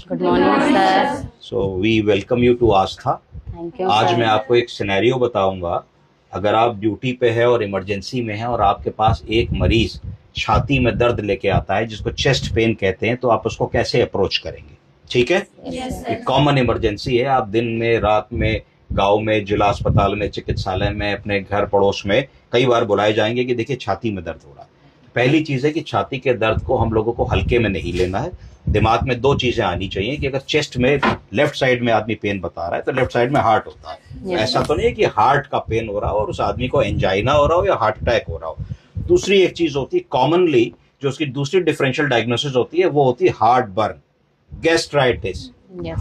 Good morning sir. So we welcome you to Aastha. Thank you आज sir. मैं आपको एक सिनेरियो बताऊंगा। अगर आप ड्यूटी पे है और इमरजेंसी में है और आपके पास एक मरीज छाती में दर्द लेके आता है जिसको चेस्ट पेन कहते हैं, तो आप उसको कैसे अप्रोच करेंगे? ठीक है, एक कॉमन इमरजेंसी है। आप दिन में, रात में, गांव में, जिला अस्पताल में, चिकित्सालय में, अपने घर पड़ोस में कई बार बुलाए जाएंगे कि देखिए छाती में दर्द हो रहा है। पहली चीज है कि छाती के दर्द को हम लोगों को हल्के में नहीं लेना है। दिमाग में दो चीजें आनी चाहिए कि अगर चेस्ट में लेफ्ट साइड में आदमी पेन बता रहा है तो लेफ्ट साइड में हार्ट होता है। ऐसा तो नहीं है कि हार्ट का पेन हो रहा हो और उस आदमी को एंजाइना हो रहा हो या हार्ट अटैक हो रहा हो। दूसरी एक चीज होती है कॉमनली, जो उसकी दूसरी डिफरेंशियल डायग्नोसिस होती है, वो होती है heart burn, gastritis,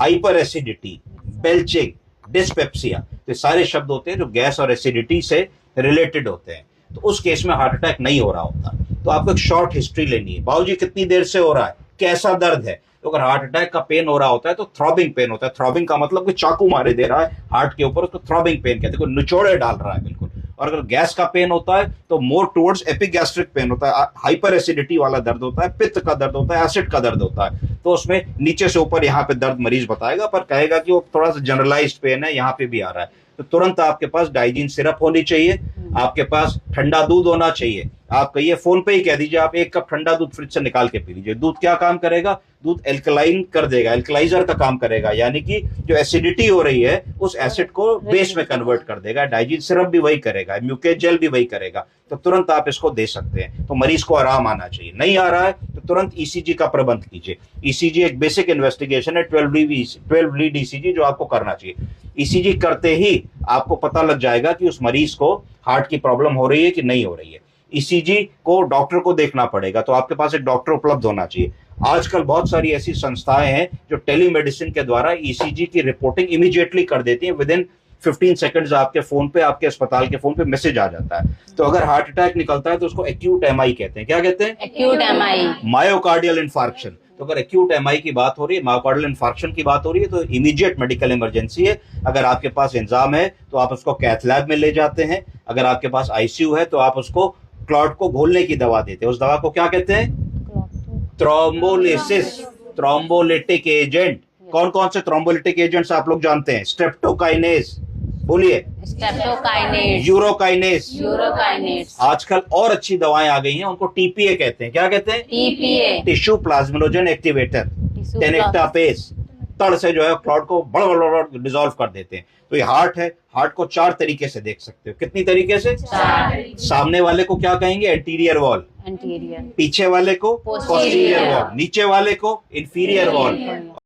hyper acidity, belching, dyspepsia. तो ये सारे शब्द होते हैं जो गैस और एसिडिटी से रिलेटेड होते हैं। तो उस केस में हार्ट अटैक नहीं हो रहा होता। तो आपको एक शॉर्ट हिस्ट्री लेनी है। बाबूजी कितनी देर से हो रहा है, कैसा दर्द है? तो अगर हार्ट अटैक का पेन हो रहा होता है तो थ्रॉबिंग पेन होता है। थ्रॉबिंग का मतलब कि चाकू मारे दे रहा है हार्ट के ऊपर, उसको थ्रॉबिंग पेन कहते हैं, कोई निचोड़े डाल रहा है बिल्कुल। और अगर गैस का पेन होता है तो मोर टुवर्ड्स एपिगैस्ट्रिक पेन होता है, हाइपर एसिडिटी वाला दर्द होता है, पित्त का दर्द होता है, एसिड का दर्द होता है। तो उसमें नीचे से ऊपर यहाँ पे दर्द मरीज बताएगा, पर कहेगा कि वो थोड़ा सा जनरलाइज्ड पेन है, यहाँ पे भी आ रहा है। तो तुरंत आपके पास डाइजीन सिरप होनी चाहिए, आपके पास ठंडा दूध होना चाहिए। आप कहिए, फोन पे ही कह दीजिए, आप 1 कप ठंडा दूध फ्रिज से निकाल के पी लीजिए। दूध क्या काम करेगा? दूध एल्कलाइन कर देगा, एल्कलाइजर का काम करेगा, यानी कि जो एसिडिटी हो रही है उस एसिड को बेस में कन्वर्ट कर देगा। डाइजीन सिरप भी वही करेगा, म्यूकेट जेल भी वही करेगा। तो तुरंत आप इसको दे सकते हैं। तो मरीज को आराम आना चाहिए। नहीं आ रहा है तो तुरंत ईसीजी का प्रबंध कीजिए। ईसीजी एक बेसिक इन्वेस्टिगेशन है, 12 लीड ईसीजी, जो आपको करना चाहिए। ईसीजी करते ही आपको पता लग जाएगा कि उस मरीज को हार्ट की प्रॉब्लम हो रही है कि नहीं हो रही है। ईसीजी को डॉक्टर को देखना पड़ेगा, तो आपके पास एक डॉक्टर उपलब्ध होना चाहिए। आजकल बहुत सारी ऐसी संस्थाएं हैं जो टेलीमेडिसिन के द्वारा ईसीजी की रिपोर्टिंग इमीडिएटली कर देती हैं। विद इन 15 सेकंड्स आपके फोन पे, आपके अस्पताल के फोन पे मैसेज आ जाता है। तो अगर हार्ट अटैक निकलता है तो उसको एक्यूट एमआई कहते हैं। क्या कहते हैं? Acute MI, myocardial infarction. तो अगर एक्यूट एमआई की बात हो रही है, मायोकार्डियल इंफार्क्शन की बात हो रही है, तो इमीडिएट मेडिकल इमरजेंसी है। अगर आपके पास इंतजाम है तो आप उसको कैथ लैब में ले जाते हैं। अगर आपके पास आईसीयू है तो आप उसको क्लॉट को घोलने की दवा देते हैं। उस दवा को क्या कहते हैं? Thrombolysis, thrombolytic agent. कौन कौन से थ्रोम्बोलिटिक एजेंट्स आप लोग जानते हैं? स्ट्रेप्टोकाइनेस, बोलिए। Streptokinase, urokinase. यूरोकाइनेस। आजकल और अच्छी दवाएं आ गई हैं, उनको टीपीए कहते हैं। क्या कहते हैं? TPA, tissue plasminogen activator, tenecteplase. तड़ से जो है क्लॉट को बड़ बड़ डिसॉल्व कर देते हैं। तो ये हार्ट है। हार्ट को 4 तरीके से देख सकते हो। कितनी तरीके से? 4। सामने वाले को क्या कहेंगे? Anterior wall. एंटीरियर। पीछे वाले को पोस्टीरियर वॉल। नीचे वाले को इंफीरियर वॉल।